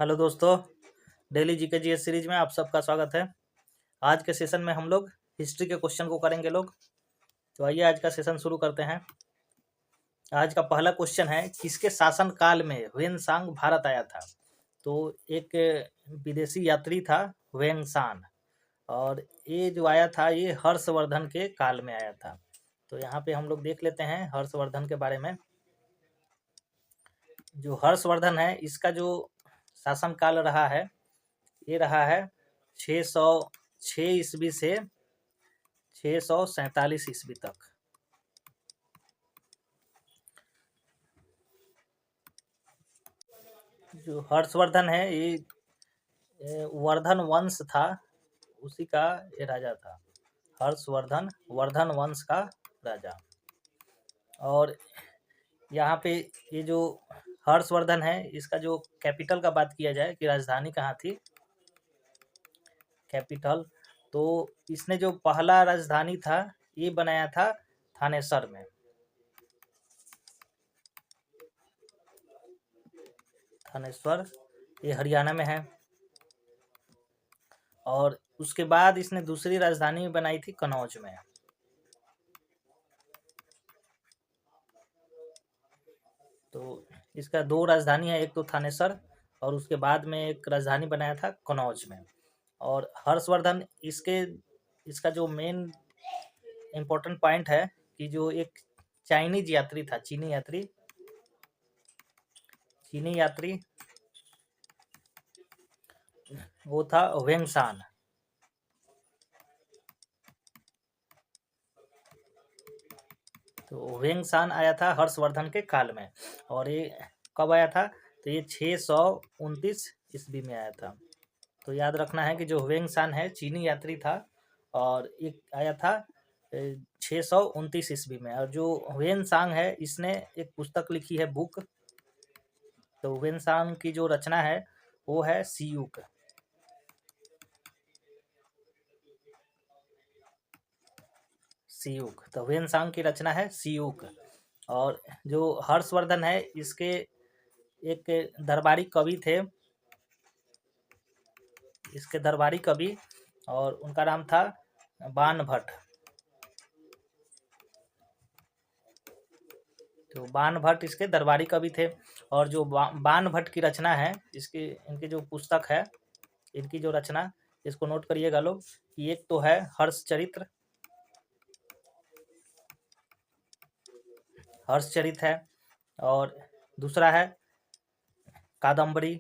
Hello दोस्तों, daily GK GS series में आप सबका स्वागत है। आज के सेशन में हम लोग हिस्ट्री के क्वेश्चन को करेंगे लोग। तो आइए आज का सेशन शुरू करते हैं। आज का पहला क्वेश्चन है, किसके शासन काल में ह्वेनसांग भारत आया था? तो एक विदेशी यात्री था ह्वेनसांग, और ये जो आया था ये हर्षवर्धन के काल में आया था। तो यहाँ पे हम लोग देख लेते हैं हर्षवर्धन के बारे में। जो हर्षवर्धन है इसका जो शासन काल रहा है ये रहा है 606 ईस्वी से 647 ईस्वी तक। जो हर्षवर्धन है ये वर्धन वंश था, उसी का ये राजा था। हर्षवर्धन वर्धन वंश का राजा। और यहाँ पे ये जो हर्षवर्धन है इसका जो कैपिटल का बात किया जाए कि राजधानी कहाँ थी, कैपिटल, तो इसने जो पहला राजधानी था ये बनाया था थानेसर में। थानेश्वर ये हरियाणा में है। और उसके बाद इसने दूसरी राजधानी बनाई थी कनौज में। तो इसका दो राजधानी है, एक तो थानेसर और उसके बाद में एक राजधानी बनाया था कनौज में। और हर्षवर्धन इसका जो मेन इम्पोर्टेंट पॉइंट है कि जो एक चाइनीज यात्री था, चीनी यात्री वो था ह्वेनसांग। तो ह्वेनसांग आया था हर्षवर्धन के काल में। और ये कब आया था? तो ये 629 ईस्वी में आया था। तो याद रखना है कि जो ह्वेनसांग है चीनी यात्री था और एक आया था 629 ईस्वी में। और जो ह्वेनसांग है इसने एक पुस्तक लिखी है, बुक। तो ह्वेनसांग की जो रचना है वो है सियूक। तो ह्वेनसांग की रचना है सियूक। और जो हर्षवर्धन है इसके एक दरबारी कवि थे, और उनका नाम था बाणभट्ट। तो बाणभट्ट इसके दरबारी कवि थे। और जो बाणभट्ट की रचना है इनकी जो पुस्तक है, इनकी जो रचना, इसको नोट करिएगा लोग कि एक तो है हर्षचरित है, और दूसरा है कादम्बरी।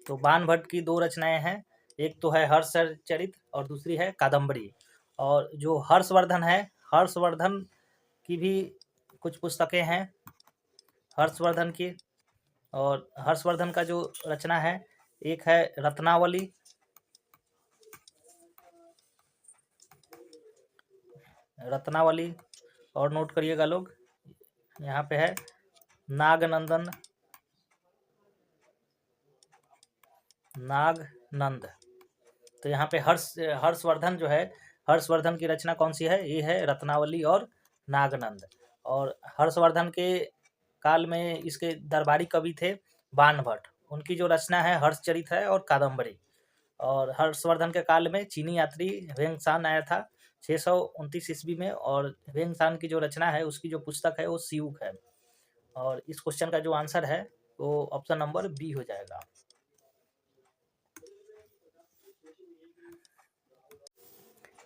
तो बाणभट्ट की दो रचनाएं हैं, एक तो है हर्षचरित और दूसरी है कादम्बरी। और जो हर्षवर्धन है, हर्षवर्धन की भी कुछ पुस्तकें हैं हर्षवर्धन की। और हर्षवर्धन का जो रचना है एक है रत्नावली, और नोट करिएगा लोग यहाँ पे है नागनंद। तो यहाँ पे हर्षवर्धन जो है, हर्षवर्धन की रचना कौन सी है? ये है रत्नावली और नागनंद। और हर्षवर्धन के काल में इसके दरबारी कवि थे बाणभट्ट, उनकी जो रचना है हर्षचरित है और कादम्बरी। और हर्षवर्धन के काल में चीनी यात्री ह्वेनसांग आया था 629 ईस्वी में, और ह्वेनसांग की जो रचना है उसकी जो पुस्तक है वो सियूक है। और इस क्वेश्चन का जो आंसर है वो ऑप्शन नंबर बी हो जाएगा।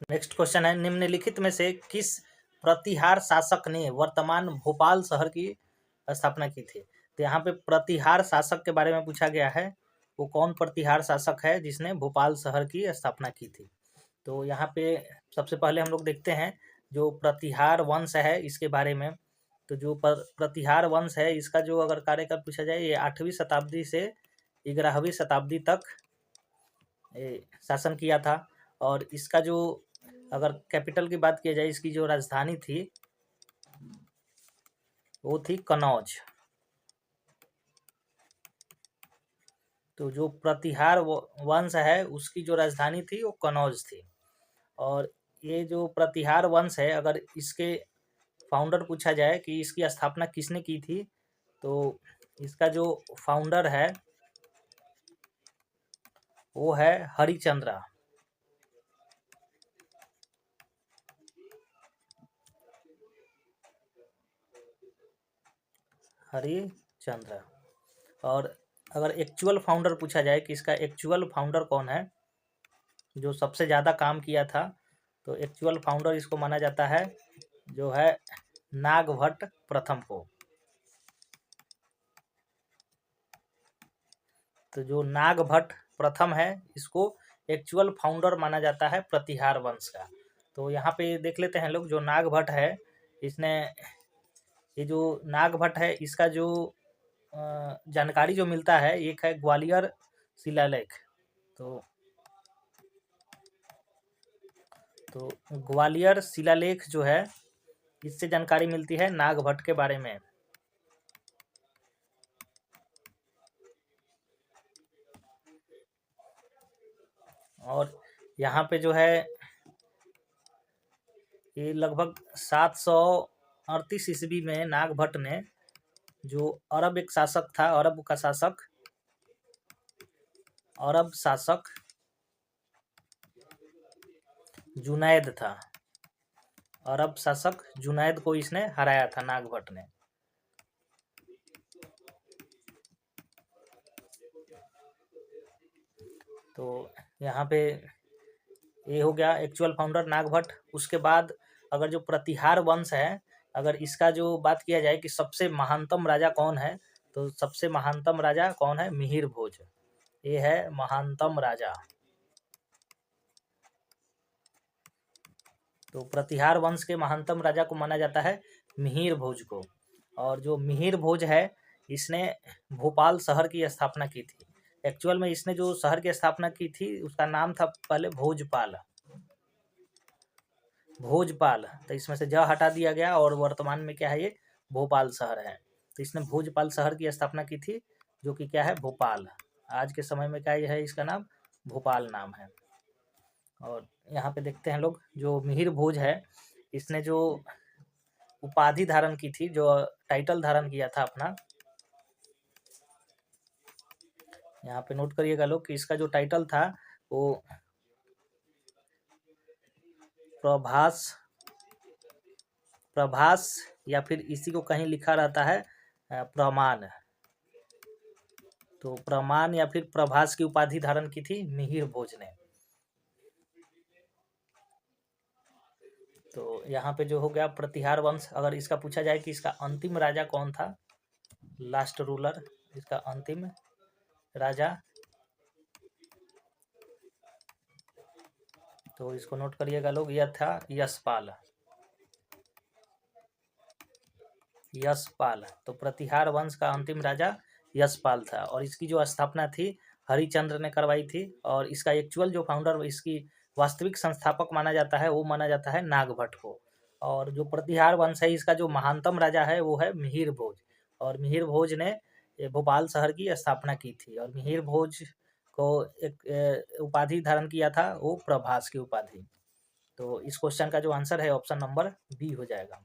नेक्स्ट क्वेश्चन है, निम्नलिखित में से किस प्रतिहार शासक ने वर्तमान भोपाल शहर की स्थापना की थी? तो यहाँ पे प्रतिहार शासक के बारे में पूछा गया है। वो कौन प्रतिहार शासक है जिसने भोपाल शहर की स्थापना की थी? तो यहाँ पे सबसे पहले हम लोग देखते हैं जो प्रतिहार वंश है इसके बारे में। तो जो प्रतिहार वंश है इसका जो अगर कार्यकाल पूछा जाए, ये 8वीं शताब्दी से 11वीं शताब्दी तक शासन किया था। और इसका जो अगर कैपिटल की बात किया जाए, इसकी जो राजधानी थी वो थी कनौज। तो जो प्रतिहार वंश है उसकी जो राजधानी थी वो कनौज थी। और ये जो प्रतिहार वंश है, अगर इसके फाउंडर पूछा जाए कि इसकी स्थापना किसने की थी, तो इसका जो फाउंडर है वो है हरिचंद्र। हरिचंद्र। और अगर एक्चुअल फाउंडर पूछा जाए कि इसका एक्चुअल फाउंडर कौन है जो सबसे ज़्यादा काम किया था, तो एक्चुअल फाउंडर इसको माना जाता है जो है नागभट्ट प्रथम को। तो जो नागभट्ट प्रथम है इसको एक्चुअल फाउंडर माना जाता है प्रतिहार वंश का। तो यहाँ पे देख लेते हैं लोग, जो नागभट्ट है इसने, ये जो नागभट्ट है इसका जो जानकारी जो मिलता है, एक है ग्वालियर शिलालेख। तो ग्वालियर शिलालेख जो है इससे जानकारी मिलती है नागभट्ट के बारे में। और यहाँ पे जो है ये लगभग 738 ईस्वी में नागभट्ट ने, जो अरब एक शासक था, अरब का शासक, अरब शासक जुनैद था, अरब शासक जुनैद को इसने हराया था नागभट्ट ने। तो यहाँ पे ये हो गया एक्चुअल फाउंडर नागभट्ट। उसके बाद अगर जो प्रतिहार वंश है, अगर इसका जो बात किया जाए कि सबसे महानतम राजा कौन है, तो सबसे महानतम राजा कौन है? मिहिर भोज। ये है महानतम राजा। तो प्रतिहार वंश के महानतम राजा को माना जाता है मिहिर भोज को। और जो मिहिर भोज है इसने भोपाल शहर की स्थापना की थी। एक्चुअल में इसने जो शहर की स्थापना की थी उसका नाम था पहले भोजपाल। भोजपाल, तो इसमें से ज हटा दिया गया और वर्तमान में क्या है, ये भोपाल शहर है। तो इसने भोजपाल शहर की स्थापना की थी, जो कि क्या है, भोपाल। आज के समय में क्या है, इसका नाम भोपाल नाम है। और यहाँ पे देखते हैं लोग, जो मिहिर भोज है इसने जो उपाधि धारण की थी, जो टाइटल धारण किया था अपना, यहाँ पे नोट करिएगा लोग कि इसका जो टाइटल था वो प्रभास या फिर इसी को कहीं लिखा रहता है प्रमाण। तो प्रमाण या फिर प्रभास की उपाधि धारण की थी मिहिर भोज ने। तो यहाँ पे जो हो गया प्रतिहार वंश। अगर इसका पूछा जाए कि इसका अंतिम राजा कौन था, लास्ट रूलर, इसका अंतिम राजा, तो इसको नोट करिएगा लोग, यह था यशपाल। यशपाल। तो प्रतिहार वंश का अंतिम राजा यशपाल था और इसकी जो स्थापना थी हरिचंद्र ने करवाई थी। और इसका एक्चुअल जो फाउंडर, इसकी वास्तविक संस्थापक माना जाता है, वो माना जाता है नागभट्ट को। और जो प्रतिहार वंश है इसका जो महानतम राजा है वो है मिहिर भोज। और मिहिर भोज ने भोपाल शहर की स्थापना की थी। और मिहिर भोज को एक उपाधि धारण किया था, वो प्रभास की उपाधि। तो इस क्वेश्चन का जो आंसर है ऑप्शन नंबर बी हो जाएगा।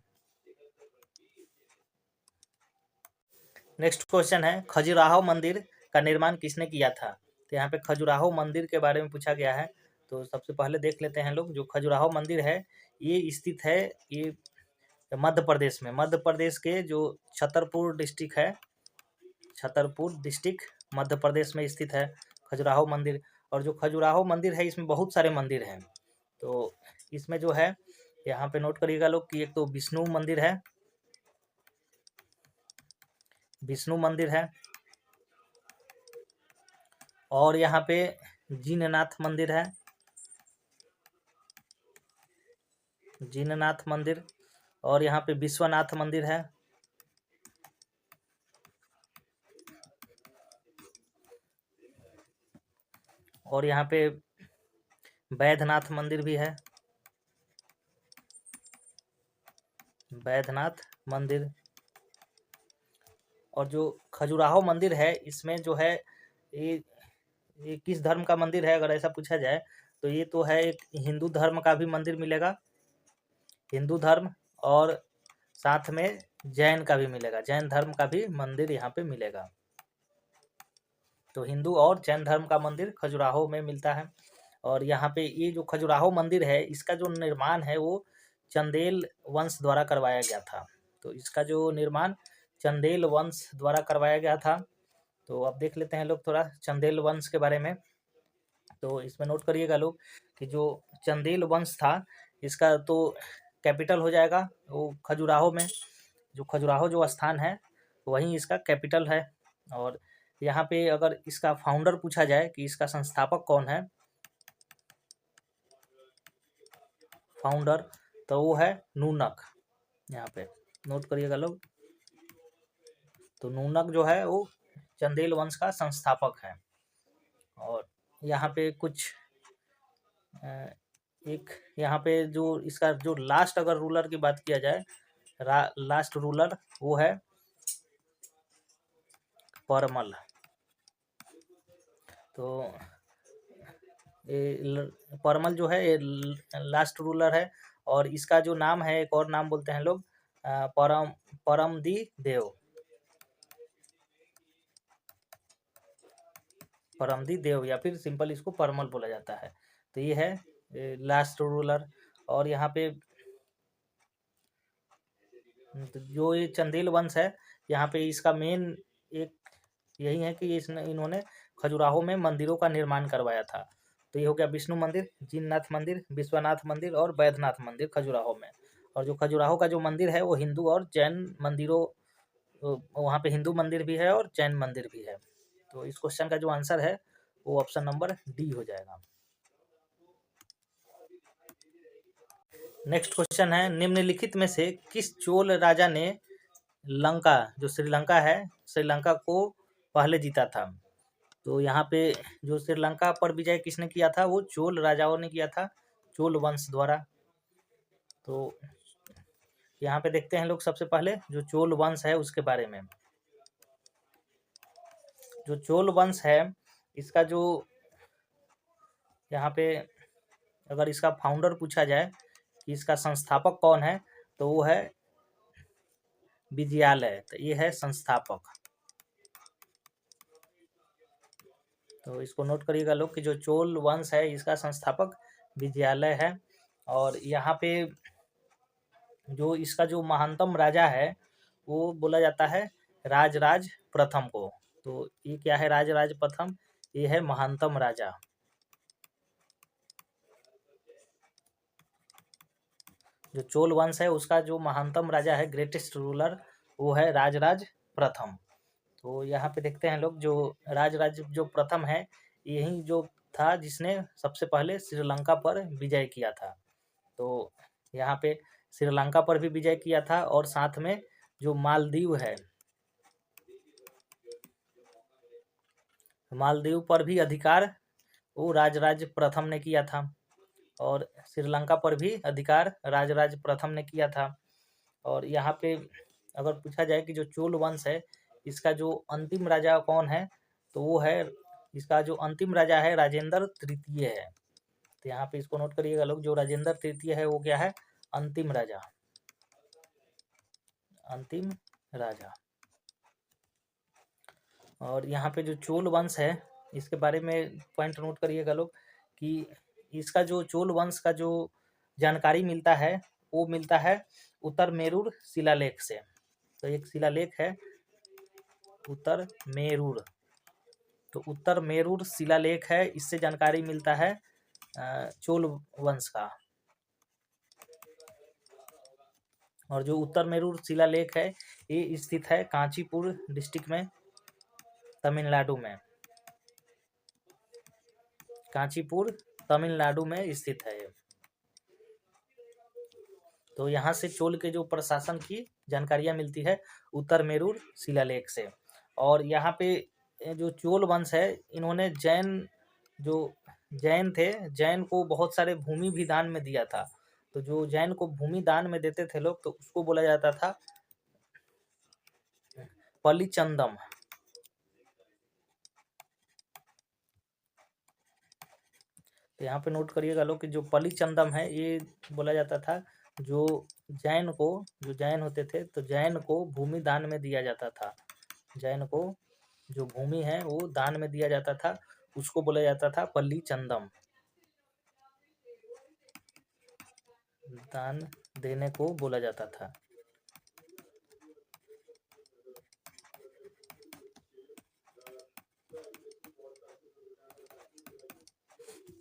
नेक्स्ट क्वेश्चन है, खजुराहो मंदिर का निर्माण किसने किया था? तो यहाँ पे खजुराहो मंदिर के बारे में पूछा गया है। तो सबसे पहले देख लेते हैं लोग, जो खजुराहो मंदिर है ये स्थित है, ये मध्य प्रदेश में, मध्य प्रदेश के जो छतरपुर डिस्ट्रिक्ट है, छतरपुर डिस्ट्रिक्ट मध्य प्रदेश में स्थित है खजुराहो मंदिर। और जो खजुराहो मंदिर है इसमें बहुत सारे मंदिर हैं। तो इसमें जो है यहाँ पे नोट करिएगा लोग कि एक तो विष्णु मंदिर है, विष्णु मंदिर है, और यहाँ पे जिननाथ मंदिर है, जिननाथ मंदिर, और यहाँ पे विश्वनाथ मंदिर है, और यहाँ पे वैद्यनाथ मंदिर भी है, वैद्यनाथ मंदिर। और जो खजुराहो मंदिर है इसमें जो है ये किस धर्म का मंदिर है, अगर ऐसा पूछा जाए तो ये तो है एक हिंदू धर्म का भी मंदिर मिलेगा, हिंदू धर्म, और साथ में जैन का भी मिलेगा, जैन धर्म का भी मंदिर यहाँ पे मिलेगा। तो हिंदू और जैन धर्म का मंदिर खजुराहो में मिलता है। और यहाँ पे ये जो खजुराहो मंदिर है, इसका जो निर्माण है वो चंदेल वंश द्वारा करवाया गया था। तो इसका जो निर्माण चंदेल वंश द्वारा करवाया गया था। तो अब देख लेते हैं लोग थोड़ा चंदेल वंश के बारे में। तो इसमें नोट करिएगा लोग कि जो चंदेल वंश था, इसका तो कैपिटल हो जाएगा वो खजुराहो में, जो खजुराहो जो स्थान है वहीं इसका कैपिटल है। और यहाँ पे अगर इसका फाउंडर पूछा जाए कि इसका संस्थापक कौन है, फाउंडर, तो वो है नूनक। यहाँ पे नोट करिएगा लोग। तो नूनक जो है वो चंदेल वंश का संस्थापक है। और यहाँ पे कुछ एक यहाँ पे जो इसका जो लास्ट अगर रूलर की बात किया जाए, लास्ट रूलर वो है परमल। तो परमल जो है ये लास्ट रूलर है। और इसका जो नाम है, एक और नाम बोलते हैं लोग परमदी देव, परमदी देव, या फिर सिंपल इसको परमल बोला जाता है। तो ये है लास्ट रूलर। और यहाँ पे तो जो ये चंदेल वंश है, यहाँ पे इसका मेन एक यही है कि इन्होंने खजुराहो में मंदिरों का निर्माण करवाया था। तो ये हो गया विष्णु मंदिर, जिननाथ मंदिर, विश्वनाथ मंदिर और बैद्यनाथ मंदिर खजुराहो में। और जो खजुराहो का जो मंदिर है वो हिंदू और जैन मंदिरों, वहाँ पे हिंदू मंदिर भी है और जैन मंदिर भी है। तो इस क्वेश्चन का जो आंसर है वो ऑप्शन नंबर डी हो जाएगा। नेक्स्ट क्वेश्चन है, निम्नलिखित में से किस चोल राजा ने लंका, जो श्रीलंका है, श्रीलंका को पहले जीता था? तो यहाँ पे जो श्रीलंका पर विजय किसने किया था, वो चोल राजाओं ने किया था, चोल वंश द्वारा। तो यहाँ पे देखते हैं लोग सबसे पहले जो चोल वंश है उसके बारे में। जो चोल वंश है इसका जो यहाँ पे अगर इसका फाउंडर पूछा जाए कि इसका संस्थापक कौन है, तो वो है विजयालय। तो ये है संस्थापक। तो इसको नोट करिएगा लोग कि जो चोल वंश है इसका संस्थापक विजयालय है। और यहाँ पे जो इसका जो महानतम राजा है वो बोला जाता है राजराज प्रथम को। तो ये क्या है राजराज प्रथम? ये है महानतम राजा। जो चोल वंश है उसका जो महानतम राजा है, ग्रेटेस्ट रूलर, वो है राजराज प्रथम। तो यहाँ पे देखते हैं लोग जो राजराज जो प्रथम है, यही जो था जिसने सबसे पहले श्रीलंका पर विजय किया था। तो यहाँ पे श्रीलंका पर भी विजय किया था और साथ में जो मालदीव है, मालदीव पर भी अधिकार वो राजराज प्रथम ने किया था। और श्रीलंका पर भी अधिकार राजराज प्रथम ने किया था। और यहाँ पे अगर पूछा जाए कि जो चोल वंश है इसका जो अंतिम राजा कौन है, तो वो है, इसका जो अंतिम राजा है राजेंद्र तृतीय है। तो यहाँ पे इसको नोट करिएगा लोग, जो राजेंद्र तृतीय है वो क्या है, अंतिम राजा, अंतिम राजा। और यहाँ पे जो चोल वंश है इसके बारे में पॉइंट नोट करिएगा लोग कि इसका जो चोल वंश का जो जानकारी मिलता है वो मिलता है उत्तर मेरूर शिलालेख से। तो एक शिलालेख है उत्तर मेरूर, तो उत्तर मेरूर शिलालेख है, इससे जानकारी मिलता है चोल वंश का। और जो उत्तर मेरूर शिलालेख है ये स्थित है कांचीपुर डिस्ट्रिक्ट में, तमिलनाडु में, कांचीपुर तमिलनाडु में स्थित है। तो यहाँ से चोल के जो प्रशासन की जानकारियाँ मिलती है उत्तर मेरूर शिलालेख से। और यहाँ पे जो चोल वंश है इन्होंने जो जैन थे, जैन को बहुत सारे भूमि भी दान में दिया था। तो जो जैन को भूमि दान में देते थे लोग, तो उसको बोला जाता था पलिचंदम। तो यहाँ पे नोट करिएगा लोग कि जो पलिचंदम है ये बोला जाता था जो जैन को, जो जैन होते थे तो जैन को भूमि दान में दिया जाता था। जैन को जो भूमि है वो दान में दिया जाता था, उसको बोला जाता था पल्ली चंदम। दान देने को बोला जाता था।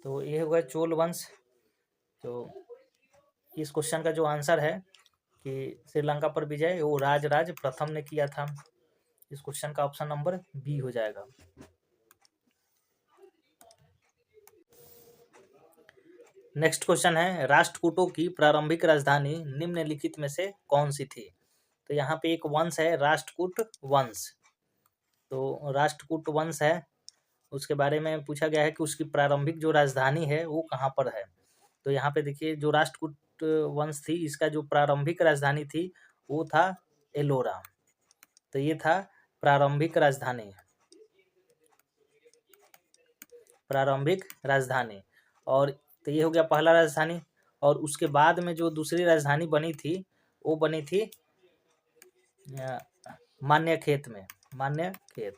तो ये होगा चोल वंश। तो इस क्वेश्चन का जो आंसर है कि श्रीलंका पर विजय वो राजराज प्रथम ने किया था। इस क्वेश्चन का ऑप्शन नंबर बी हो जाएगा। नेक्स्ट क्वेश्चन है, राष्ट्रकूटों की प्रारंभिक राजधानी निम्नलिखित में से कौन सी थी? तो यहाँ पे एक वंश है राष्ट्रकूट वंश। तो राष्ट्रकूट वंश है, उसके बारे में पूछा गया है कि उसकी प्रारंभिक जो राजधानी है वो कहाँ पर है। तो यहाँ पे देखिए जो राष्ट्रकूट वंश थी इसका जो प्रारंभिक राजधानी थी वो था एलोरा। तो ये था प्रारंभिक राजधानी, प्रारंभिक राजधानी। और तो ये हो गया पहला राजधानी। और उसके बाद में जो दूसरी राजधानी बनी थी वो बनी थी मान्यखेत में, मान्यखेत।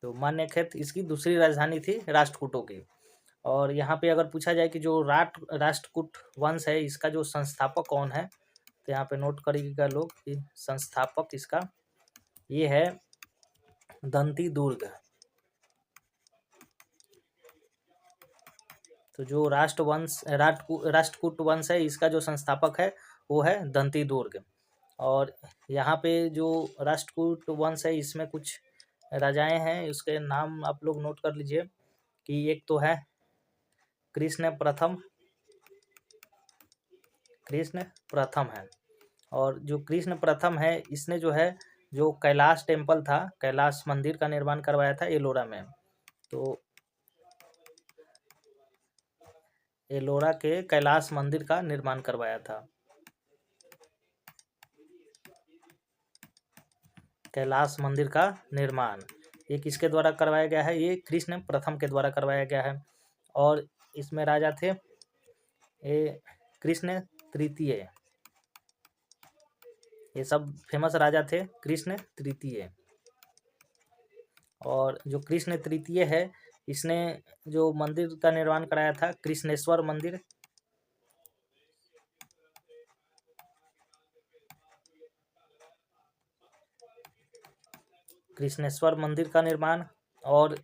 तो मान्यखेत इसकी दूसरी राजधानी थी राष्ट्रकूटों की। और यहाँ पे अगर पूछा जाए कि जो राष्ट्रकूट वंश है इसका जो संस्थापक कौन है, तो यहाँ पे नोट करिएगा लोग कि संस्थापक इसका ये है दंती दुर्ग। तो जो राष्ट्रकूट वंश है इसका जो संस्थापक है वो है दंती दुर्ग। और यहाँ पे जो राष्ट्रकूट वंश है इसमें कुछ राजाएं हैं, उसके नाम आप लोग नोट कर लीजिए कि एक तो है कृष्ण प्रथम, कृष्ण प्रथम है। और जो कृष्ण प्रथम है इसने जो है जो कैलाश टेम्पल था, कैलाश मंदिर का निर्माण करवाया था एलोरा में। तो एलोरा के कैलाश मंदिर का निर्माण करवाया था। कैलाश मंदिर का निर्माण ये किसके द्वारा करवाया गया है? ये कृष्ण प्रथम के द्वारा करवाया गया है। और इसमें राजा थे ये कृष्ण तृतीय। ये सब फेमस राजा थे कृष्ण तृतीय। और जो कृष्ण तृतीय है इसने जो मंदिर का निर्माण कराया था कृष्णेश्वर मंदिर, कृष्णेश्वर मंदिर का निर्माण और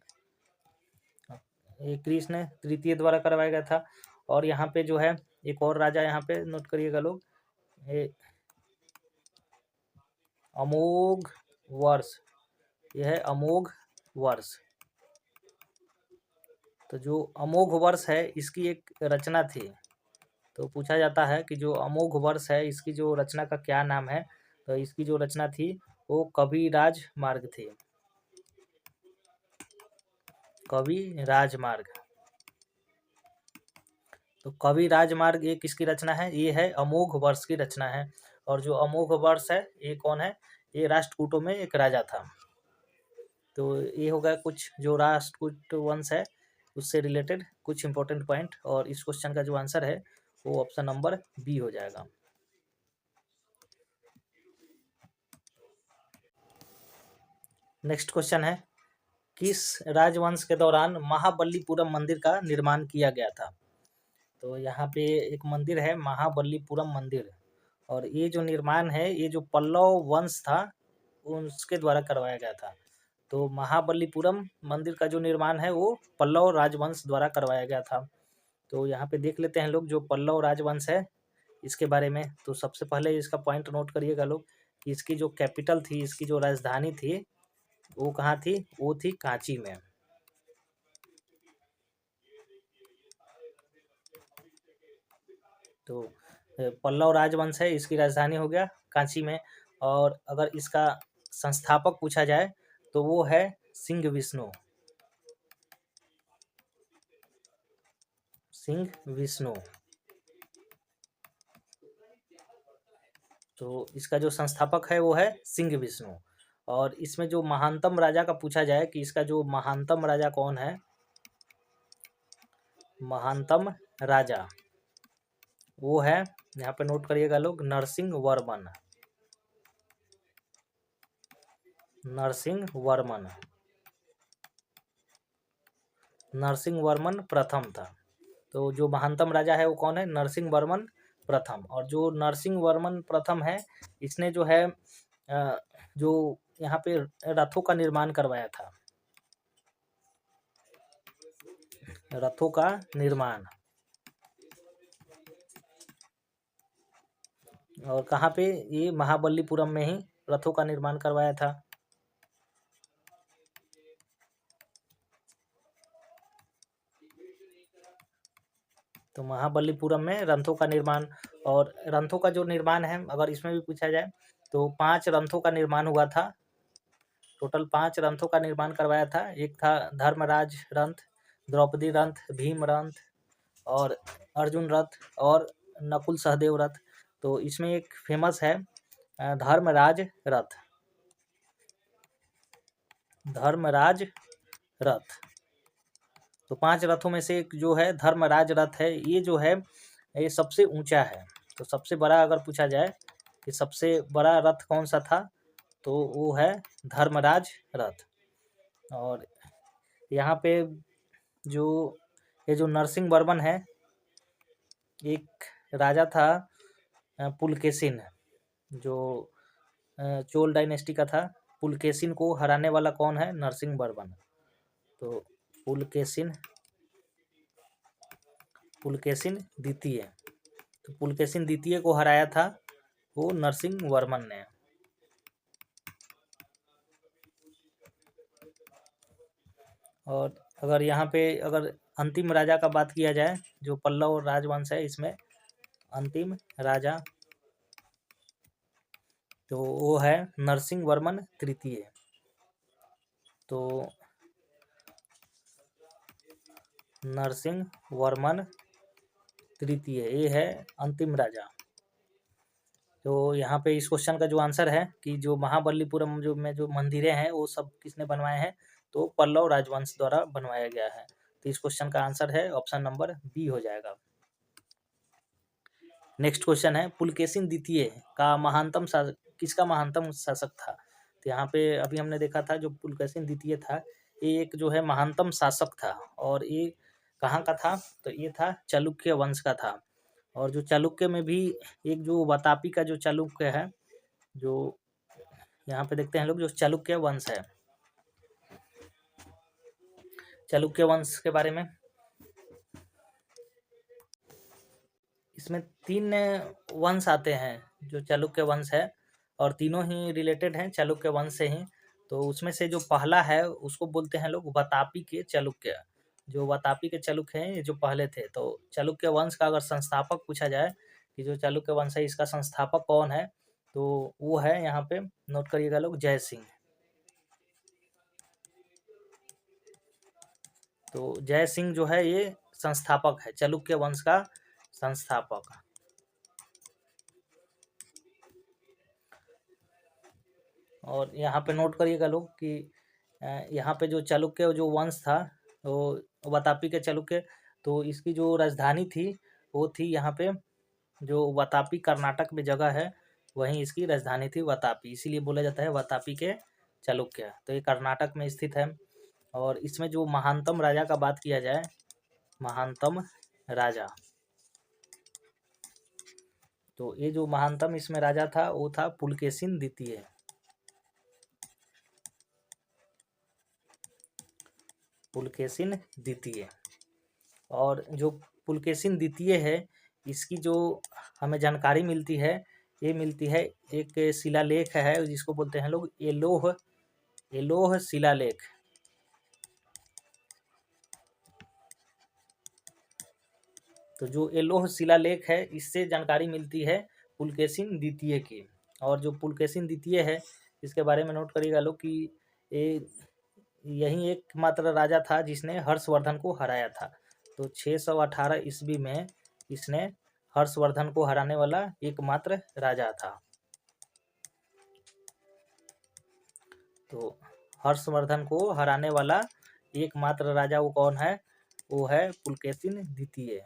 ये कृष्ण तृतीय द्वारा करवाया गया था। और यहाँ पे जो है एक और राजा यहाँ पे नोट करिएगा लोग, ये अमोघ वर्ष, यह है अमोघ वर्ष। तो जो अमोघ वर्ष है इसकी एक रचना थी। तो पूछा जाता है कि जो अमोघ वर्ष है इसकी जो रचना का क्या नाम है? तो इसकी जो रचना थी वो कविराज मार्ग थी, कविराज मार्ग। तो कविराज मार्ग ये किसकी रचना है? ये है अमोघ वर्ष की रचना है। और जो अमोघ वर्ष है ये कौन है? ये राष्ट्रकूटों में एक राजा था। तो ये होगा कुछ जो राष्ट्रकूट वंश है उससे रिलेटेड कुछ इंपॉर्टेंट पॉइंट। और इस क्वेश्चन का जो आंसर है वो ऑप्शन नंबर बी हो जाएगा। नेक्स्ट क्वेश्चन है, किस राजवंश के दौरान महाबलीपुरम मंदिर का निर्माण किया गया था? तो यहाँ पे एक मंदिर है महाबलीपुरम मंदिर। और ये जो निर्माण है ये जो पल्लव वंश था उसके द्वारा करवाया गया था। तो महाबलीपुरम मंदिर का जो निर्माण है वो पल्लव राजवंश द्वारा करवाया गया था। तो यहाँ पे देख लेते हैं लोग जो पल्लव राजवंश है इसके बारे में। तो सबसे पहले इसका पॉइंट नोट करिएगा लोग कि इसकी जो कैपिटल थी, इसकी जो राजधानी थी वो कहाँ थी? वो थी कांची में। तो पल्लव राजवंश है इसकी राजधानी हो गया कांची में। और अगर इसका संस्थापक पूछा जाए तो वो है सिंह विष्णु, सिंह विष्णु। तो इसका जो संस्थापक है वो है सिंह विष्णु। और इसमें जो महानतम राजा का पूछा जाए कि इसका जो महानतम राजा कौन है, महानतम राजा वो है यहाँ पे नोट करिएगा लोग, नरसिंह वर्मन। नरसिंह वर्मन, नरसिंह वर्मन प्रथम था। तो जो महानतम राजा है वो कौन है? नरसिंह वर्मन प्रथम। और जो नरसिंह वर्मन प्रथम है, इसने जो है जो यहाँ पे रथों का निर्माण करवाया था, रथों का निर्माण। और कहाँ पे? ये महाबलीपुरम में ही रथों का निर्माण करवाया था। तो महाबलीपुरम में रथों का निर्माण। और रथों का जो निर्माण है, अगर इसमें भी पूछा जाए तो 5 रथों का निर्माण हुआ था। टोटल 5 रथों का निर्माण करवाया था। एक था धर्मराज रथ, द्रौपदी रथ, भीम रथ और अर्जुन रथ और नकुल सहदेव रथ। तो इसमें एक फेमस है धर्मराज रथ, धर्मराज रथ। तो 5 रथों में से एक जो है धर्मराज रथ है, ये जो है ये सबसे ऊंचा है। तो सबसे बड़ा अगर पूछा जाए कि सबसे बड़ा रथ कौन सा था, तो वो है धर्मराज रथ। और यहाँ पे जो ये जो नरसिंह वर्मन है, एक राजा था पुलकेशिन, जो चोल डायनेस्टी का था। पुलकेशिन को हराने वाला कौन है? नरसिंह वर्मन। तो पुलकेशिन, पुलकेशिन द्वितीय, तो पुलकेशिन द्वितीय को हराया था वो नरसिंह वर्मन ने। और अगर यहाँ पे अगर अंतिम राजा का बात किया जाए, जो पल्लव राजवंश है, इसमें अंतिम राजा तो वो है नरसिंह वर्मन तृतीय। तो नरसिंह वर्मन तृतीय ये है अंतिम राजा। तो यहाँ पे इस क्वेश्चन का जो आंसर है कि जो महाबलीपुरम जो में जो मंदिरें हैं वो सब किसने बनवाए हैं? तो पल्लव राजवंश द्वारा बनवाया गया है। तो इस क्वेश्चन का आंसर है ऑप्शन नंबर बी हो जाएगा। नेक्स्ट क्वेश्चन है, पुलकेशिन द्वितीय का महानतम शासक किसका महानतम शासक था? तो यहाँ पे अभी हमने देखा था जो पुलकेशिन द्वितीय था, ये एक जो है महानतम शासक था। और ये कहाँ का था? तो ये था चालुक्य वंश का था। और जो चालुक्य में भी एक जो वातापी का जो चालुक्य है, जो यहाँ पे देखते हैं लोग, जो चालुक्य वंश है, चालुक्य वंश के बारे में इसमें 3 वंश आते हैं जो चालुक्य वंश है, और तीनों ही रिलेटेड हैं चालुक्य वंश से ही। तो उसमें से जो पहला है उसको बोलते हैं लोग वातापी के चालुक्य। जो वातापी के चालुक्य हैं, ये जो पहले थे। तो चालुक्य वंश का अगर संस्थापक पूछा जाए कि जो चालुक्य वंश है इसका संस्थापक कौन है, तो वो है, यहाँ पे नोट करिएगा लोग, जय सिंह। तो जय सिंह जो है ये संस्थापक है, चालुक्य वंश का संस्थापक। और यहाँ पे नोट करिएगा लोग कि यहाँ पे जो चालुक्य जो वंश था, वो वातापी के चालुक्य, तो इसकी जो राजधानी थी वो थी यहाँ पे जो वातापी कर्नाटक में जगह है, वहीं इसकी राजधानी थी वातापी, इसीलिए बोला जाता है वातापी के चालुक्य। तो ये कर्नाटक में स्थित है। और इसमें जो महानतम राजा का बात किया जाए, महानतम राजा, तो ये जो महानतम इसमें राजा था वो था पुलकेशिन द्वितीय। पुलकेशिन द्वितीय। और जो पुलकेशिन द्वितीय है, इसकी जो हमें जानकारी मिलती है, ये मिलती है एक शिलालेख है जिसको बोलते हैं लोग एलोह, एलोह शिलालेख। तो जो एलोह शिलालेख है, इससे जानकारी मिलती है पुलकेशिन द्वितीय की। और जो पुलकेशिन द्वितीय है, इसके बारे में नोट करिएगा लोग कि ये यही एकमात्र राजा था जिसने हर्षवर्धन को हराया था। तो 618 ईस्वी में इसने हर्षवर्धन को हराने वाला एकमात्र राजा था। तो हर्षवर्धन को हराने वाला एकमात्र राजा वो कौन है? वो है पुलकेशिन द्वितीय।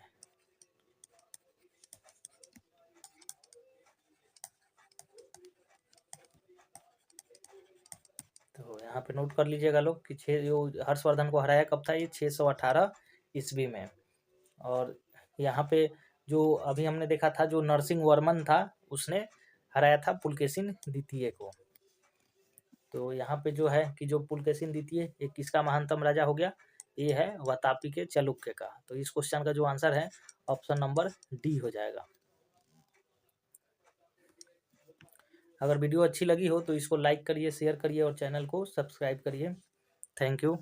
यहाँ पे नोट कर लीजिएगा लोग कि जो हर्षवर्धन को हराया कब था, ये 618 ईस्वी में। और यहाँ पे जो अभी हमने देखा था, जो नरसिंह वर्मन था उसने हराया था पुलकेशिन द्वितीय को। तो यहाँ पे जो है कि जो पुलकेशिन द्वितीय ये किसका महानतम राजा हो गया, ये है वातापी के चालुक्य का। तो इस क्वेश्चन का जो आंसर है ऑप्शन नंबर डी हो जाएगा। अगर वीडियो अच्छी लगी हो तो इसको लाइक करिए, शेयर करिए और चैनल को सब्सक्राइब करिए। Thank you.